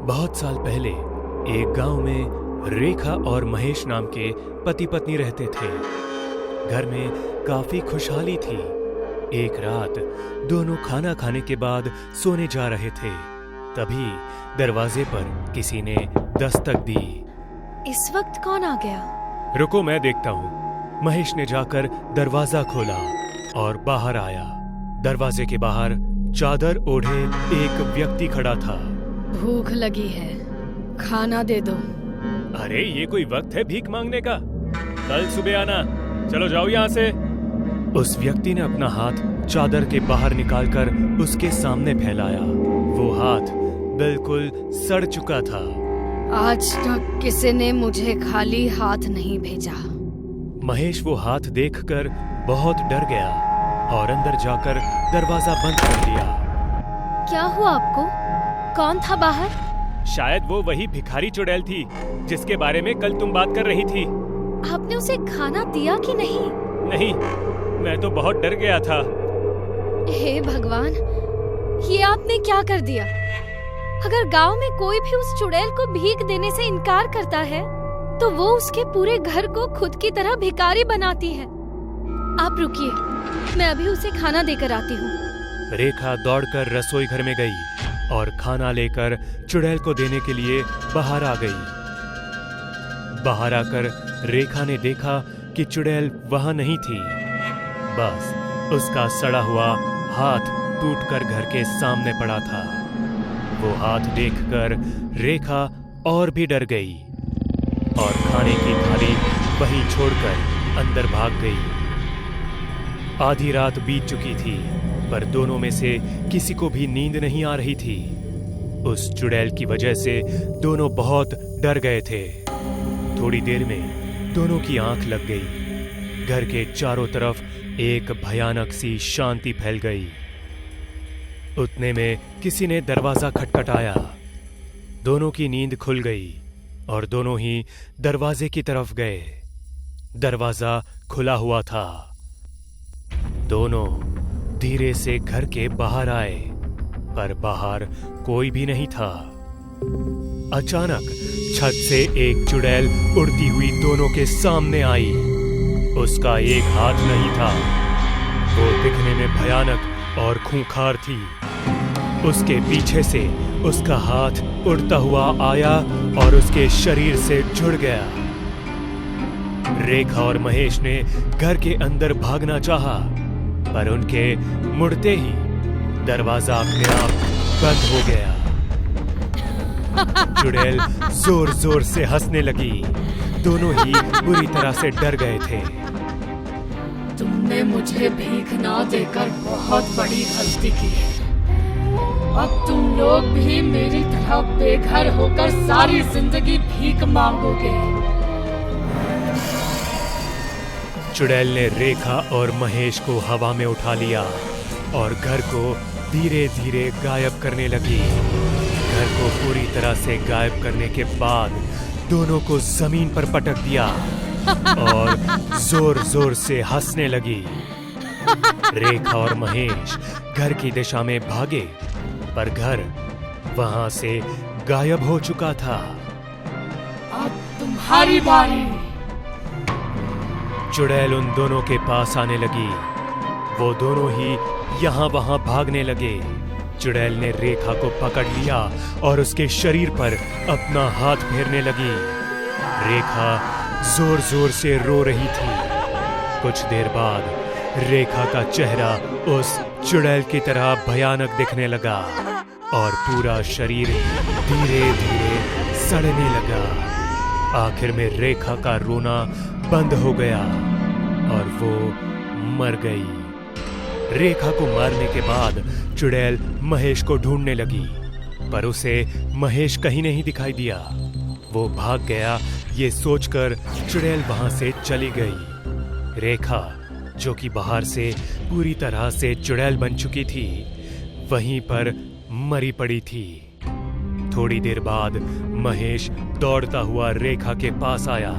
बहुत साल पहले एक गांव में रेखा और महेश नाम के पति पत्नी रहते थे। घर में काफी खुशहाली थी। एक रात दोनों खाना खाने के बाद सोने जा रहे थे। तभी दरवाजे पर किसी ने दस्तक दी। इस वक्त कौन आ गया? रुको, मैं देखता हूँ। महेश ने जाकर दरवाजा खोला और बाहर आया। दरवाजे के बाहर चादर ओढ़े एक व्यक्ति खड़ा था। भूख लगी है, खाना दे दो। अरे ये कोई वक्त है भीख मांगने का? कल सुबह आना। चलो जाओ यहाँ से। उस व्यक्ति ने अपना हाथ चादर के बाहर निकालकर उसके सामने फैलाया। वो हाथ बिल्कुल सड़ चुका था। आज तक किसी ने मुझे खाली हाथ नहीं भेजा। महेश वो हाथ देखकर बहुत डर गया और अंदर जाकर दरवाजा बंद कर दिया। क्या हुआ आपको? कौन था बाहर? शायद वो वही भिखारी चुड़ैल थी जिसके बारे में कल तुम बात कर रही थी। आपने उसे खाना दिया कि नहीं? नहीं, मैं तो बहुत डर गया था। हे भगवान, ये आपने क्या कर दिया? अगर गांव में कोई भी उस चुड़ैल को भीख देने से इनकार करता है तो वो उसके पूरे घर को खुद की तरह भिखारी बनाती है। आप रुकिए, मैं अभी उसे खाना देकर आती हूँ। रेखा दौड़कर रसोई घर में गई और खाना लेकर चुड़ैल को देने के लिए बाहर आ गई। बाहर आकर रेखा ने देखा कि चुड़ैल वहां नहीं थी। बस उसका सड़ा हुआ हाथ टूटकर घर के सामने पड़ा था। वो हाथ देखकर रेखा और भी डर गई और खाने की थाली वहीं छोड़कर अंदर भाग गई। आधी रात बीत चुकी थी, पर दोनों में से किसी को भी नींद नहीं आ रही थी। उस चुड़ैल की वजह से दोनों बहुत डर गए थे। थोड़ी देर में दोनों की आंख लग गई। घर के चारों तरफ एक भयानक सी शांति फैल गई। उतने में किसी ने दरवाजा खटखटाया। दोनों की नींद खुल गई और दोनों ही दरवाजे की तरफ गए। दरवाजा खुला हुआ था। दोनों धीरे से घर के बाहर आए, पर बाहर कोई भी नहीं था। अचानक छत से एक चुड़ैल उड़ती हुई दोनों के सामने आई। उसका एक हाथ नहीं था। वो दिखने में भयानक और खूंखार थी। उसके पीछे से उसका हाथ उड़ता हुआ आया और उसके शरीर से जुड़ गया। रेखा और महेश ने घर के अंदर भागना चाहा, पर उनके मुड़ते ही दरवाजा अपने आप बंद हो गया। चुड़ैल जोर जोर से हंसने लगी। दोनों ही बुरी तरह से डर गए थे। तुमने मुझे भीख ना देकर बहुत बड़ी गलती की है। अब तुम लोग भी मेरी तरह बेघर होकर सारी जिंदगी भीख मांगोगे। चुड़ैल ने रेखा और महेश को हवा में उठा लिया और घर को धीरे धीरे गायब करने लगी। घर को पूरी तरह से गायब करने के बाद दोनों को जमीन पर पटक दिया और जोर जोर से हंसने लगी। रेखा और महेश घर की दिशा में भागे, पर घर वहां से गायब हो चुका था। अब तुम्हारी बारी। चुड़ैल उन दोनों के पास आने लगी। वो दोनों ही यहाँ वहां भागने लगे। चुड़ैल ने रेखा को पकड़ लिया और उसके शरीर पर अपना हाथ फेरने लगी। रेखा जोर जोर से रो रही थी। कुछ देर बाद रेखा का चेहरा उस चुड़ैल की तरह भयानक दिखने लगा और पूरा शरीर धीरे धीरे सड़ने लगा। आखिर में रेखा का रोना बंद हो गया और वो मर गई। रेखा को मारने के बाद चुड़ैल महेश को ढूंढने लगी, पर उसे महेश कहीं नहीं दिखाई दिया। वो भाग गया ये सोचकर चुड़ैल वहां से चली गई। रेखा, जो कि बाहर से पूरी तरह से चुड़ैल बन चुकी थी, वहीं पर मरी पड़ी थी। थोड़ी देर बाद महेश दौड़ता हुआ रेखा के पास आया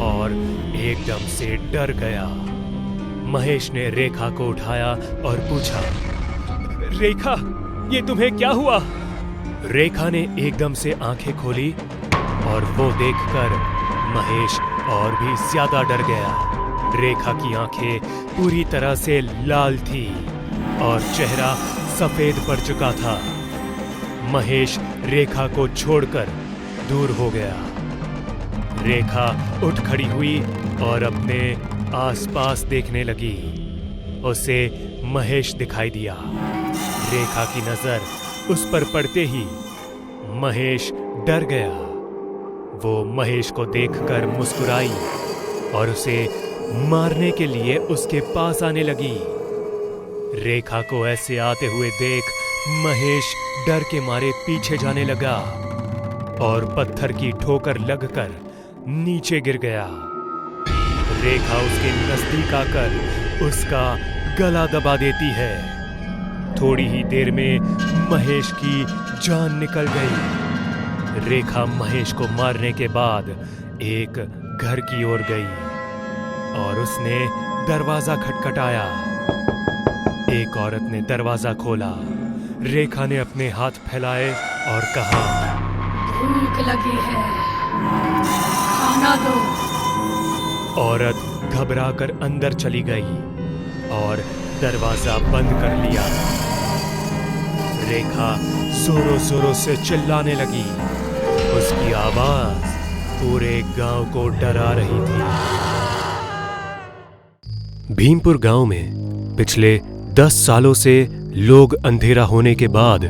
और एकदम से डर गया। महेश ने रेखा को उठाया और पूछा, रेखा, ये तुम्हें क्या हुआ? रेखा ने एकदम से आंखें खोली और वो देखकर महेश और भी ज्यादा डर गया। रेखा की आंखें पूरी तरह से लाल थी और चेहरा सफेद पड़ चुका था। महेश रेखा को छोड़कर दूर हो गया। रेखा उठ खड़ी हुई और अपने आसपास देखने लगी। उसे महेश दिखाई दिया। रेखा की नजर उस पर पड़ते ही महेश डर गया। वो महेश को देखकर मुस्कुराई और उसे मारने के लिए उसके पास आने लगी। रेखा को ऐसे आते हुए देख महेश डर के मारे पीछे जाने लगा और पत्थर की ठोकर लगकर नीचे गिर गया। रेखा उसके नजदीक आकर उसका गला दबा देती है। थोड़ी ही देर में महेश की जान निकल गई। रेखा महेश को मारने के बाद एक घर की ओर गई और उसने दरवाजा खटखटाया। एक औरत ने दरवाजा खोला। रेखा ने अपने हाथ फैलाए और कहा, भूख लगी है, खाना दो। औरत घबराकर अंदर चली गई और दरवाजा बंद कर लिया। रेखा जोरों जोरों से चिल्लाने लगी। उसकी आवाज पूरे गांव को डरा रही थी। भीमपुर गांव में पिछले 10 सालों से लोग अंधेरा होने के बाद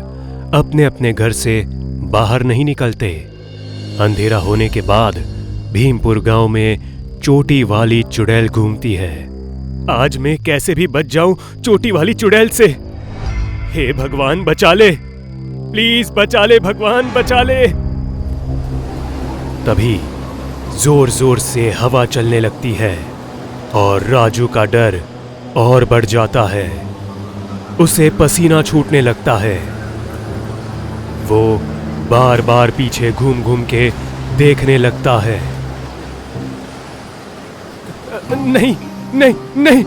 अपने अपने घर से बाहर नहीं निकलते। अंधेरा होने के बाद भीमपुर गांव में चोटी वाली चुड़ैल घूमती है। आज मैं कैसे भी बच जाऊं चोटी वाली चुड़ैल से। हे भगवान बचा ले, प्लीज बचा ले भगवान, बचा ले। तभी जोर जोर से हवा चलने लगती है और राजू का डर और बढ़ जाता है। उसे पसीना छूटने लगता है। वो बार बार पीछे घूम घूम के देखने लगता है। नहीं नहीं नहीं,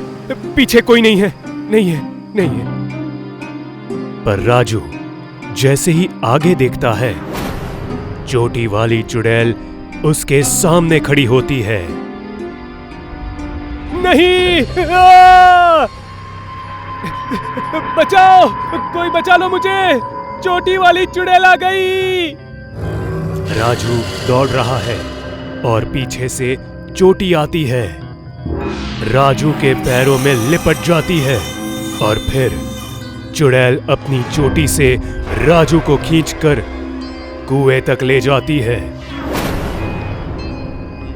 पीछे कोई नहीं है, नहीं है, नहीं है। पर राजू जैसे ही आगे देखता है, चोटी वाली चुड़ैल उसके सामने खड़ी होती है। नहीं! बचाओ, कोई बचा लो मुझे, चोटी वाली चुड़ैल आ गई। राजू दौड़ रहा है और पीछे से चोटी आती है। राजू के पैरों में लिपट जाती है और फिर चुड़ैल अपनी चोटी से राजू को खींचकर कुएं तक ले जाती है।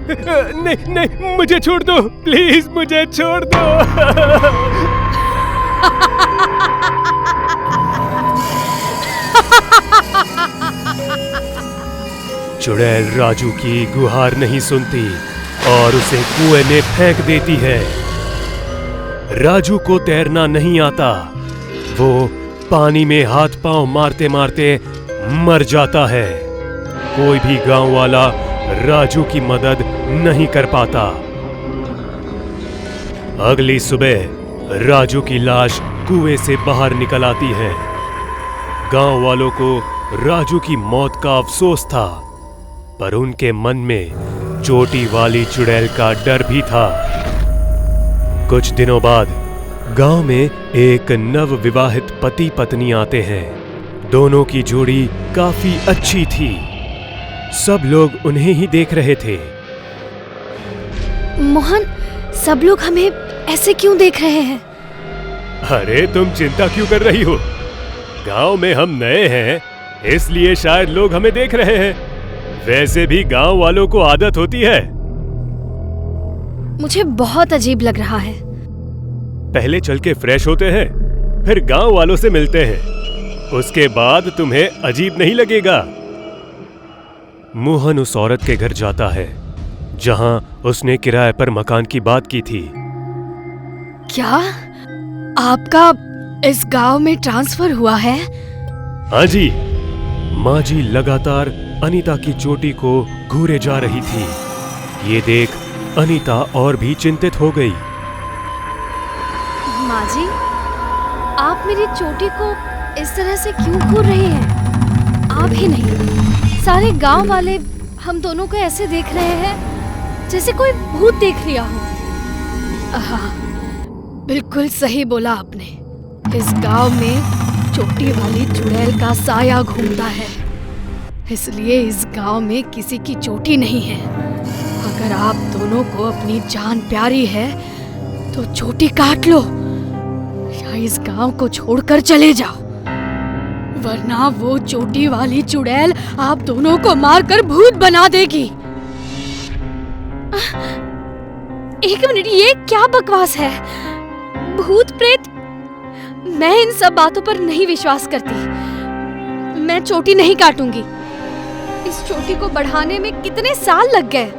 नहीं नहीं, मुझे छोड़ दो, प्लीज मुझे छोड़ दो। चुड़ैल राजू की गुहार नहीं सुनती और उसे कुएं में फेंक देती है। राजू को तैरना नहीं आता। वो पानी में हाथ पांव मारते मारते मर जाता है। कोई भी गांव वाला राजू की मदद नहीं कर पाता। अगली सुबह राजू की लाश कुएं से बाहर निकल आती है। गांव वालों को राजू की मौत का अफसोस था, पर उनके मन में चोटी वाली चुड़ैल का डर भी था। कुछ दिनों बाद गांव में एक नव विवाहित पति पत्नी आते हैं। दोनों की जोड़ी काफी अच्छी थी। सब लोग उन्हें ही देख रहे थे। मोहन, सब लोग हमें ऐसे क्यों देख रहे हैं? अरे तुम चिंता क्यों कर रही हो? गांव में हम नए हैं, इसलिए शायद लोग हमें देख रहे हैं। वैसे भी गांव वालों को आदत होती है। मुझे बहुत अजीब लग रहा है। पहले चल के फ्रेश होते हैं, फिर गांव वालों से मिलते हैं। उसके बाद तुम्हें अजीब नहीं लगेगा। मोहन उस औरत के घर जाता है जहां उसने किराए पर मकान की बात की थी। क्या आपका इस गांव में ट्रांसफर हुआ है? हाँ जी। माँ जी लगातार अनीता की चोटी को घूरे जा रही थी। ये देख अनीता और भी चिंतित हो गई। माँ जी, आप मेरी चोटी को इस तरह से क्यों घूर रही हैं? आप ही नहीं, सारे गांव वाले हम दोनों को ऐसे देख रहे हैं जैसे कोई भूत देख लिया हो। हाँ, बिल्कुल सही बोला आपने। इस गांव में चोटी वाली चुड़ैल का साया घूमता है, इसलिए इस गांव में किसी की चोटी नहीं है। अगर आप दोनों को अपनी जान प्यारी है तो चोटी काट लो या इस गांव को छोड़कर चले जाओ, वरना वो चोटी वाली चुड़ैल आप दोनों को मारकर भूत बना देगी। एक मिनट, ये क्या बकवास है? भूत प्रेत? मैं इन सब बातों पर नहीं विश्वास करती। मैं चोटी नहीं काटूंगी। इस चोटी को बढ़ाने में कितने साल लग गए,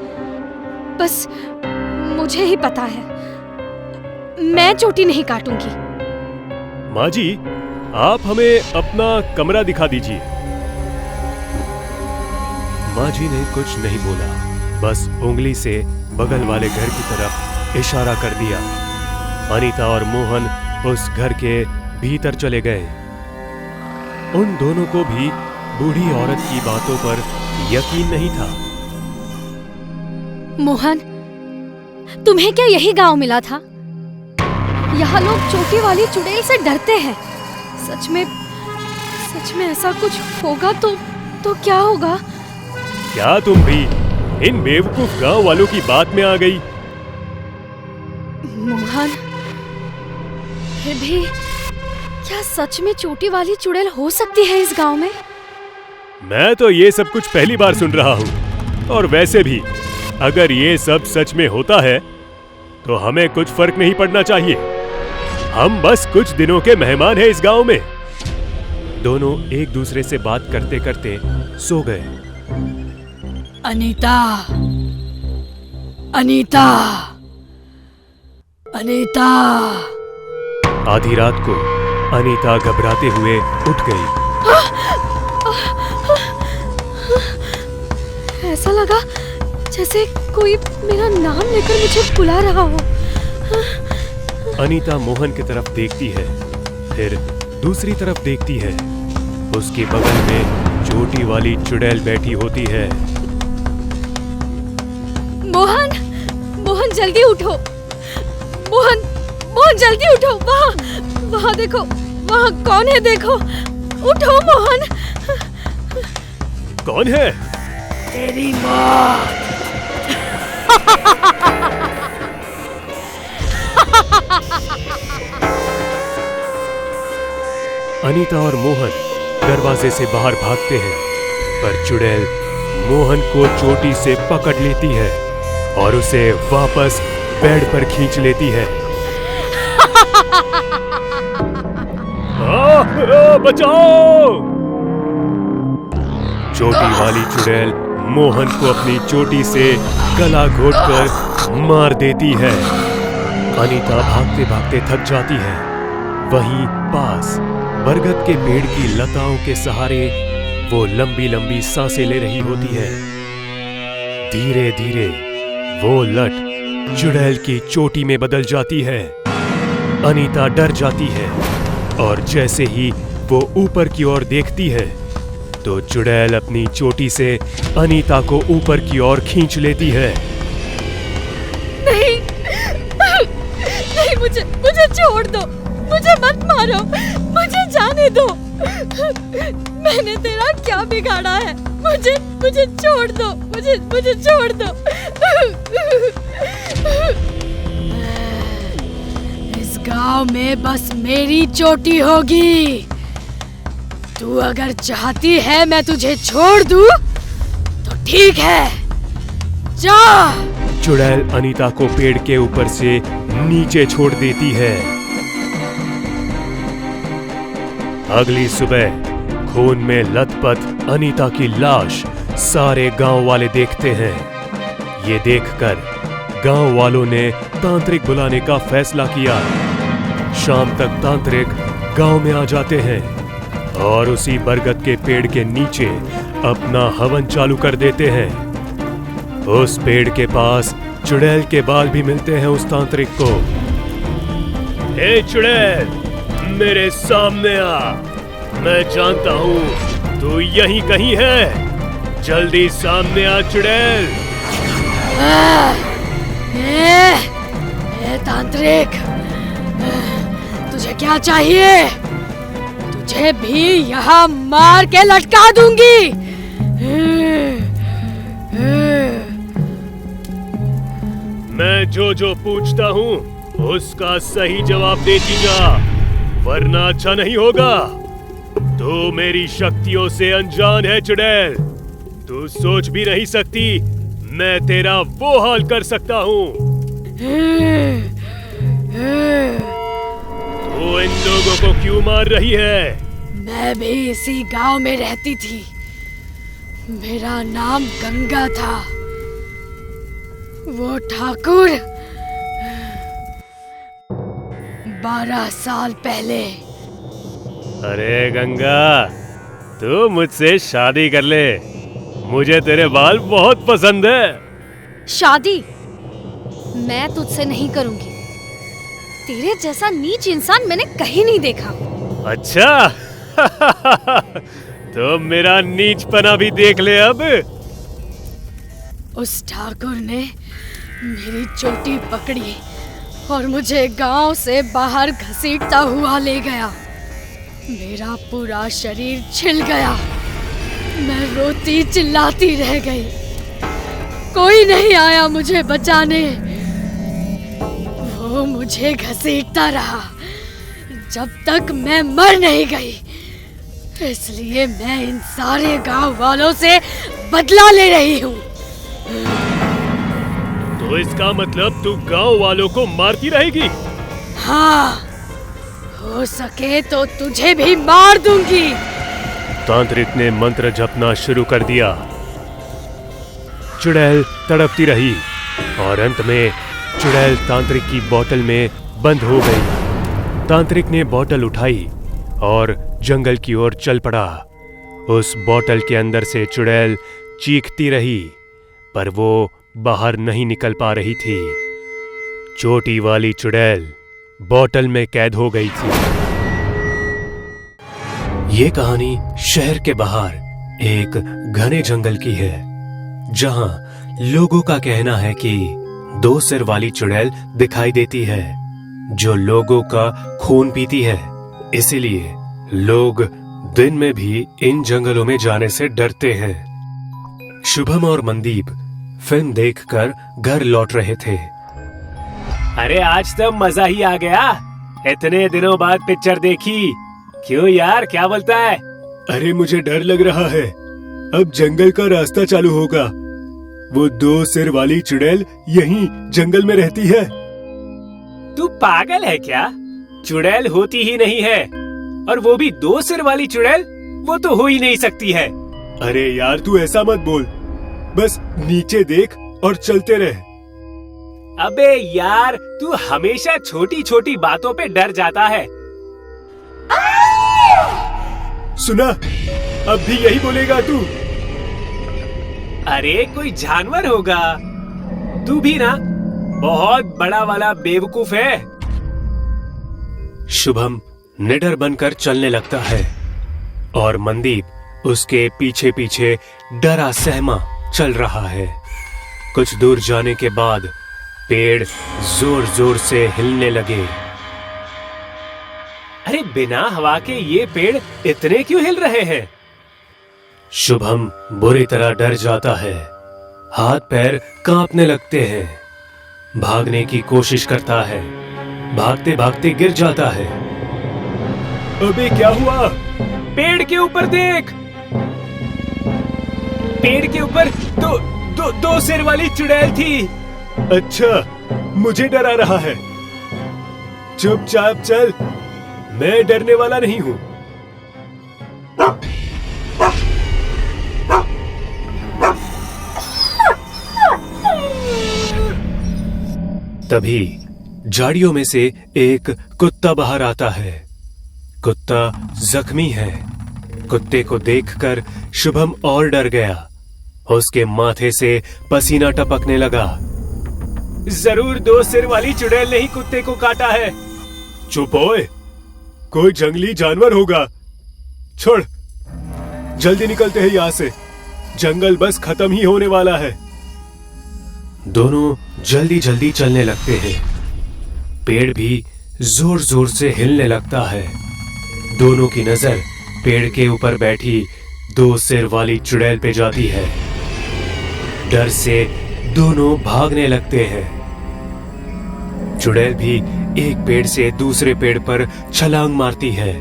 बस मुझे ही पता है। मैं चोटी नहीं काटूंगी। माँ जी, आप हमें अपना कमरा दिखा दीजिए। माँ जी ने कुछ नहीं बोला, बस उंगली से बगल वाले घर की तरफ इशारा कर दिया। अनीता और मोहन उस घर के भीतर चले गए। उन दोनों को भी बूढ़ी औरत की बातों पर यकीन नहीं था। मोहन, तुम्हें क्या यही गांव मिला था? यहाँ लोग चोटी वाली चुड़ैल से डरते हैं। सच में ऐसा कुछ होगा तो क्या होगा? क्या तुम भी इन बेवकूफ गांव वालों की बात में आ गई? मोहन, फिर भी क्या सच में चोटी वाली चुड़ैल हो सकती है इस गांव में? मैं तो ये सब कुछ पहली बार सुन रहा हूँ। और वैसे भी अगर ये सब सच में होता है तो हमें कुछ फर्क नहीं पड़ना चाहिए। हम बस कुछ दिनों के मेहमान हैं इस गांव में। दोनों एक दूसरे से बात करते करते सो गए। अनीता, अनीता, अनीता। आधी रात को अनीता घबराते हुए उठ गई। ऐसा लगा जैसे कोई मेरा नाम लेकर मुझे बुला रहा हो। अनीता मोहन की तरफ देखती है, फिर दूसरी तरफ देखती है। उसके बगल में चोटी वाली चुड़ैल बैठी होती है। मोहन, मोहन जल्दी उठो। मोहन, मोहन जल्दी उठो। वहाँ देखो, वहाँ कौन है देखो। उठो मोहन। कौन है? तेरी मौत। अनीता और मोहन दरवाजे से बाहर भागते हैं, पर चुड़ैल मोहन को चोटी से पकड़ लेती है और उसे वापस बेड पर खींच लेती है। बचाओ! चोटी वाली चुड़ैल मोहन को अपनी चोटी से गला घोंटकर मार देती है। अनीता भागते भागते थक जाती है। वहीं पास बरगद के पेड़ की लताओं के सहारे वो लंबी लंबी सांसें ले रही होती है। धीरे धीरे वो लट चुड़ैल की चोटी में बदल जाती है। अनीता डर जाती है और जैसे ही वो ऊपर की ओर देखती है तो चुड़ैल अपनी चोटी से अनीता को ऊपर की ओर खींच लेती है। नहीं, नहीं, मुझे छोड़ दो। मुझे मत मारो, मुझे जाने दो। मैंने तेरा क्या बिगाड़ा है? मुझे छोड़ दो। मुझे छोड़ दो। इस गांव में बस मेरी चोटी होगी। तू अगर चाहती है मैं तुझे छोड़ दूं तो ठीक है, जा। चुड़ैल अनीता को पेड़ के ऊपर से नीचे छोड़ देती है। अगली सुबह खून में लथपथ अनीता की लाश सारे गांव वाले देखते हैं। ये देखकर गांव वालों ने तांत्रिक बुलाने का फैसला किया। शाम तक तांत्रिक गांव में आ जाते हैं और उसी बरगद के पेड़ के नीचे अपना हवन चालू कर देते हैं। उस पेड़ के पास चुड़ैल के बाल भी मिलते हैं उस तांत्रिक को। हे चुड़ैल, मेरे सामने आ। मैं जानता हूँ तू यहीं कहीं है, जल्दी सामने आ चुड़ैल। तांत्रिक, तुझे क्या चाहिए? तुझे भी यहाँ मार के लटका दूंगी। मैं जो पूछता हूँ उसका सही जवाब देती जा, वरना अच्छा नहीं होगा। तू मेरी शक्तियों से अनजान है चुड़ैल। तू सोच भी नहीं सकती मैं तेरा वो हाल कर सकता हूँ। तू इन लोगों को क्यों मार रही है? मैं भी इसी गांव में रहती थी। मेरा नाम गंगा था। वो ठाकुर 12 साल पहले। अरे गंगा, तू मुझसे शादी कर ले। मुझे तेरे बाल बहुत पसंद है। शादी मैं तुझसे नहीं करूंगी। तेरे जैसा नीच इंसान मैंने कहीं नहीं देखा। अच्छा तो मेरा नीचपना भी देख ले अब। उस ठाकुर ने मेरी चोटी पकड़ी और मुझे गांव से बाहर घसीटता हुआ ले गया। मेरा पूरा शरीर छिल गया। मैं रोती चिल्लाती रह गई। कोई नहीं आया मुझे बचाने। वो मुझे घसीटता रहा जब तक मैं मर नहीं गई। इसलिए मैं इन सारे गांव वालों से बदला ले रही हूँ। तो इसका मतलब तू गांव वालों को मारती रहेगी? हाँ, हो सके तो तुझे भी मार दूंगी। तांत्रिक ने मंत्र जपना शुरू कर दिया। चुड़ैल तड़पती रही और अंत में चुड़ैल तांत्रिक की बोतल में बंद हो गई। तांत्रिक ने बोतल उठाई और जंगल की ओर चल पड़ा। उस बोतल के अंदर से चुड़ैल चीखती रही, पर वो बाहर नहीं निकल पा रही थी। चोटी वाली चुड़ैल बोतल में कैद हो गई थी। ये कहानी शहर के बाहर एक घने जंगल की है, जहां लोगों का कहना है कि 2 सिर वाली चुड़ैल दिखाई देती है जो लोगों का खून पीती है। इसीलिए लोग दिन में भी इन जंगलों में जाने से डरते हैं। शुभम और मनदीप फिल्म देखकर घर लौट रहे थे। अरे आज तो मजा ही आ गया। इतने दिनों बाद पिक्चर देखी। क्यों यार, क्या बोलता है? अरे मुझे डर लग रहा है। अब जंगल का रास्ता चालू होगा। वो 2 सिर वाली चुड़ैल यहीं जंगल में रहती है। तू पागल है क्या? चुड़ैल होती ही नहीं है, और वो भी 2 सिर वाली चुड़ैल। वो तो हो ही नहीं सकती है। अरे यार तू ऐसा मत बोल, बस नीचे देख और चलते रह। अबे यार, तू हमेशा छोटी छोटी बातों पे डर जाता है। सुना, अब भी यही बोलेगा तू? अरे कोई जानवर होगा। तू भी ना बहुत बड़ा वाला बेवकूफ है। शुभम निडर बनकर चलने लगता है और मनदीप उसके पीछे पीछे डरा सहमा चल रहा है। कुछ दूर जाने के बाद पेड़ जोर जोर से हिलने लगे। अरे बिना हवा के ये पेड़ इतने क्यों हिल रहे हैं? शुभम बुरी तरह डर जाता है। हाथ पैर कांपने लगते हैं। भागने की कोशिश करता है, भागते भागते गिर जाता है। अबे क्या हुआ? पेड़ के ऊपर देख। पेड़ के ऊपर दो सिर वाली चुड़ैल थी। अच्छा, मुझे डरा रहा है। चुपचाप चल, मैं डरने वाला नहीं हूं। तभी झाड़ियों में से एक कुत्ता बाहर आता है। कुत्ता जख्मी है। कुत्ते को देखकर शुभम और डर गया। उसके माथे से पसीना टपकने लगा। जरूर 2 सिर वाली चुड़ैल ने ही कुत्ते को काटा है। चुप ओए, कोई जंगली जानवर होगा। छोड़। जल्दी निकलते हैं यहाँ से, जंगल बस खत्म ही होने वाला है। दोनों जल्दी जल्दी चलने लगते हैं। पेड़ भी जोर जोर से हिलने लगता है। दोनों की नजर पेड़ के ऊपर बैठी 2 सिर वाली चुड़ैल पे जाती है। डर से दोनों भागने लगते हैं। चुड़ैल भी एक पेड़ से दूसरे पेड़ पर छलांग मारती है।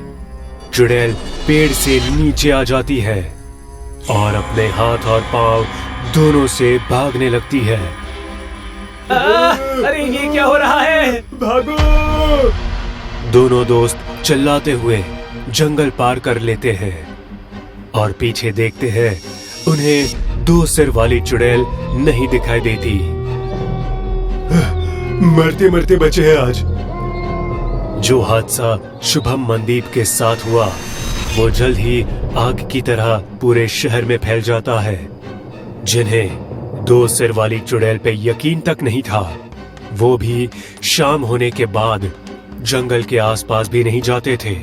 चुड़ैल पेड़ से नीचे आ जाती है और अपने हाथ और पांव दोनों से भागने लगती है। अरे ये क्या हो रहा है? भागो! दोनों दोस्त चिल्लाते हुए जंगल पार कर लेते हैं और पीछे देखते हैं, उन्हें 2 सिर वाली चुड़ैल नहीं दिखाई देती। मरते मरते बचे हैं आज। जो हादसा शुभम मनदीप के साथ हुआ वो जल्द ही आग की तरह पूरे शहर में फैल जाता है। जिन्हें 2 सिर वाली चुड़ैल पे यकीन तक नहीं था, वो भी शाम होने के बाद जंगल के आसपास भी नहीं जाते थे।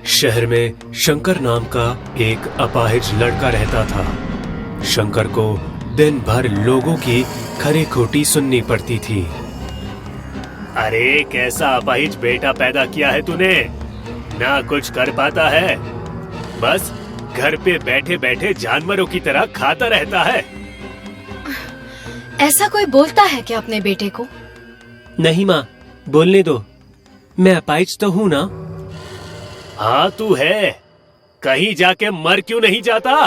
शहर में शंकर नाम का एक अपाहिज लड़का रहता था। शंकर को दिन भर लोगों की खरी खोटी सुननी पड़ती थी। अरे कैसा अपाहिज बेटा पैदा किया है तूने, ना कुछ कर पाता है, बस घर पे बैठे बैठे जानवरों की तरह खाता रहता है। ऐसा कोई बोलता है क्या अपने बेटे को? नहीं माँ, बोलने दो, मैं अपाहिज तो हूँ ना। हाँ तू है, कहीं जाके मर क्यों नहीं जाता?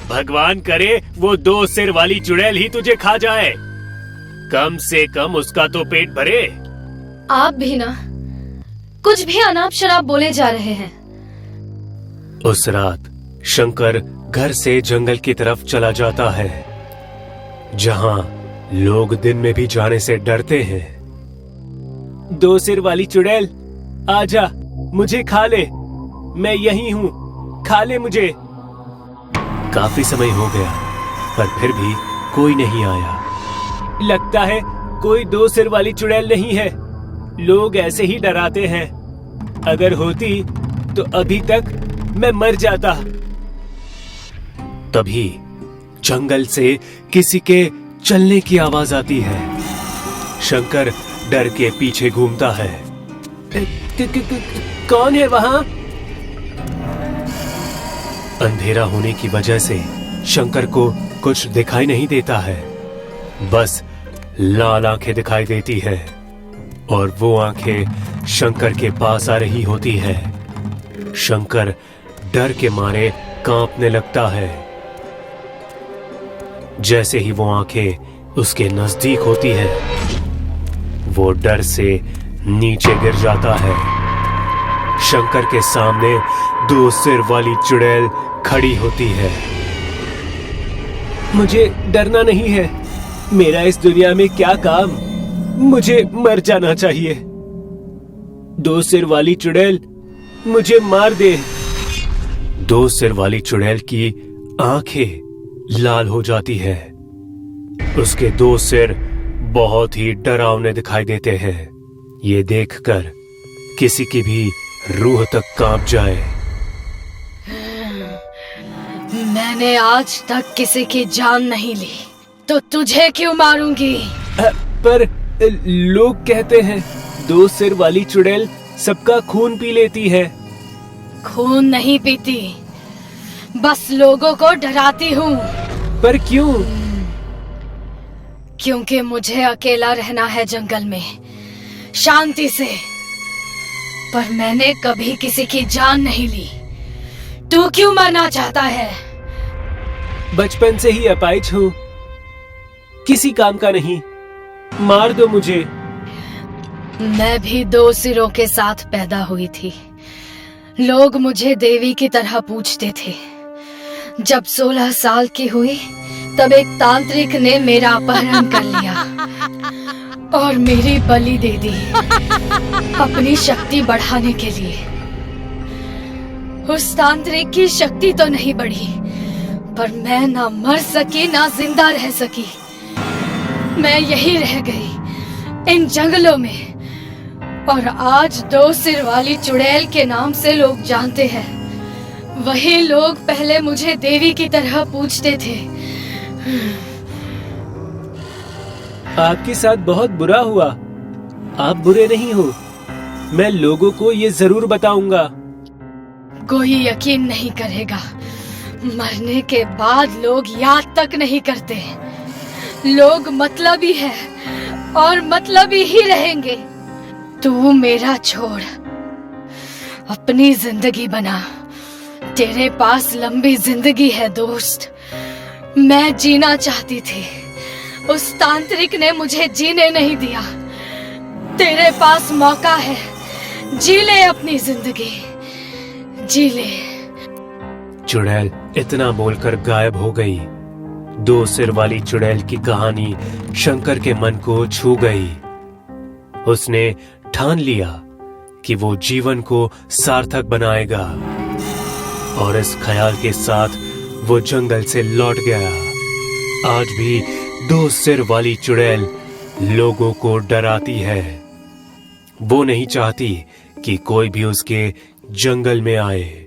भगवान करे वो 2 सिर वाली चुड़ैल ही तुझे खा जाए, कम से कम उसका तो पेट भरे। आप भी ना कुछ भी अनाप शराब बोले जा रहे हैं। उस रात शंकर घर से जंगल की तरफ चला जाता है, जहां लोग दिन में भी जाने से डरते हैं। 2 सिर वाली चुड़ैल आजा, मुझे खा ले, मैं यही हूँ, खा ले मुझे। काफी समय हो गया पर फिर भी कोई नहीं आया। लगता है कोई 2 सिर वाली चुड़ैल नहीं है, लोग ऐसे ही डराते हैं। अगर होती तो अभी तक मैं मर जाता। तभी जंगल से किसी के चलने की आवाज आती है। शंकर डर के पीछे घूमता है। कौन है वहाँ? अंधेरा होने की वजह से शंकर को कुछ दिखाई नहीं देता है, बस लाल आंखें दिखाई देती है और वो आंखें शंकर के पास आ रही होती है। शंकर डर के मारे कांपने लगता है। जैसे ही वो आंखें उसके नजदीक होती है, वो डर से नीचे गिर जाता है। शंकर के सामने 2 सिर वाली चुड़ैल खड़ी होती है। मुझे डरना नहीं है, मेरा इस दुनिया में क्या काम, मुझे मर जाना चाहिए। 2 सिर वाली चुड़ैल मुझे मार दे। 2 सिर वाली चुड़ैल की आंखें लाल हो जाती है। उसके 2 सिर बहुत ही डरावने दिखाई देते हैं। ये देखकर किसी की भी रूह तक कांप जाए। मैंने आज तक किसी की जान नहीं ली, तो तुझे क्यों मारूंगी? पर लोग कहते हैं 2 सिर वाली चुड़ैल सबका खून पी लेती है। खून नहीं पीती, बस लोगों को डराती हूँ। पर क्यों? क्योंकि मुझे अकेला रहना है जंगल में, शांति से। पर मैंने कभी किसी की जान नहीं ली। तू क्यों मरना चाहता है? बचपन से ही अपाहिज हूँ, किसी काम का नहीं, मार दो मुझे। मैं भी 2 सिरों के साथ पैदा हुई थी। लोग मुझे देवी की तरह पूजते थे। जब 16 साल की हुई तब एक तांत्रिक ने मेरा अपहरण कर लिया और मेरी बलि दे दी अपनी शक्ति बढ़ाने के लिए। उस तांत्रिक की शक्ति तो नहीं बढ़ी, पर मैं ना मर सकी ना जिंदा रह सकी। मैं यही रह गई इन जंगलों में, और आज 2 सिर वाली चुड़ैल के नाम से लोग जानते हैं। वही लोग पहले मुझे देवी की तरह पूछते थे। आपके साथ बहुत बुरा हुआ। आप बुरे नहीं हो। मैं लोगों को ये जरूर बताऊंगा। कोई यकीन नहीं करेगा। मरने के बाद लोग याद तक नहीं करते। लोग मतलबी है और मतलबी ही रहेंगे। तू मेरा छोड़, अपनी जिंदगी बना। तेरे पास लंबी जिंदगी है दोस्त। मैं जीना चाहती थी, उस तांत्रिक ने मुझे जीने नहीं दिया। तेरे पास मौका है, जी ले अपनी जिंदगी, जी ले। चुड़ैल इतना बोलकर गायब हो गई। 2 सिर वाली चुड़ैल की कहानी शंकर के मन को छू गई। उसने ठान लिया कि वो जीवन को सार्थक बनाएगा और इस ख्याल के साथ वो जंगल से लौट गया। आज भी 2 सिर वाली चुड़ैल लोगों को डराती है। वो नहीं चाहती कि कोई भी उसके जंगल में आए।